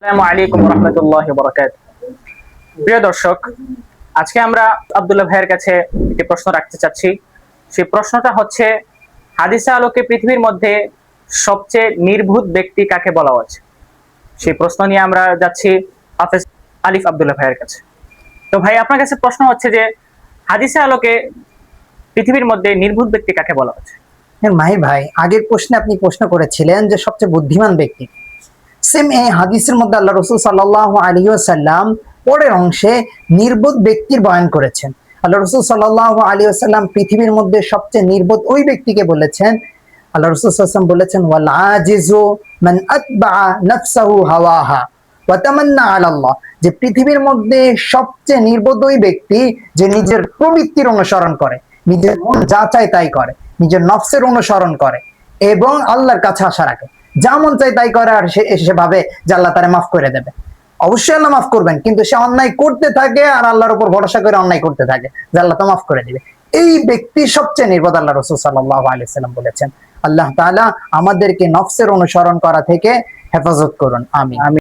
আসসালামু আলাইকুম রহমতুল্লাহি ওয়া বারাকাতুহু। প্রিয় দর্শক, আজকে আমরা আব্দুল্লাহ ভাইয়ের কাছে একটি প্রশ্ন রাখতে চাচ্ছি। সেই প্রশ্নটা হচ্ছে, হাদিসে আলোকে পৃথিবীর মধ্যে সবচেয়ে নির্ভুত ব্যক্তি কাকে বলা হচ্ছে? সেই প্রশ্ন নিয়ে আমরা যাচ্ছি হাফেজ আলিফ আব্দুল্লাহ ভাইয়ের কাছে। তো ভাই, আপনার কাছে প্রশ্ন হচ্ছে যে হাদিসে আলোকে পৃথিবীর মধ্যে নির্ভুত ব্যক্তি কাকে বলা হচ্ছে? মাহির ভাই, আগের প্রশ্নে আপনি প্রশ্ন করেছিলেন যে সবচেয়ে বুদ্ধিমান ব্যক্তি। সেম এই হাদিসের মধ্যে আল্লাহ রাসূল সাল্লাল্লাহু আলাইহি ওয়াসাল্লাম পরের অংশে নির্বোধ ব্যক্তির বয়ান করেছেন। আল্লাহ রাসূল সাল্লাল্লাহু আলাইহি ওয়াসাল্লাম পৃথিবীর মধ্যে সবচেয়ে নির্বোধ ওই ব্যক্তিকে বলেছেন। আল্লাহ রাসূল সাল্লাল্লাহু আলাইহি ওয়াসাল্লাম বলেছেন, ওয়াল আজিজু মান আতবাআ নাফসাহু হাওয়াহা ওয়া তামান্না আলা আল্লাহ, যে পৃথিবীর মধ্যে সবচেয়ে নির্বোধ ওই ব্যক্তি যে নিজের প্রবৃত্তির অনুসরণ করে, নিজের মন যা চায় তাই করে, নিজের নফসের অনুসরণ করে এবং আল্লাহর কাছে আশা রাখে। যা মন চাই তাই করে, আর সে ভাবে যে আল্লাহ তারে মাফ করে দেবে। অবশ্যই আল্লাহ মাফ করবেন, কিন্তু সে অন্যায় করতে থাকে আর আল্লাহর উপর ভরসা করে অন্যায় করতে থাকে যে আল্লাহ তো মাফ করে দিবে। এই ব্যক্তি সবচেয়ে নির্বোধ, আল্লাহ রাসূল সাল্লাল্লাহু আলাইহি ওয়াসাল্লাম বলেছেন। আল্লাহ তাআলা আমাদেরকে নফসের অনুসরণ করা থেকে হেফাজত করুন, আমিন।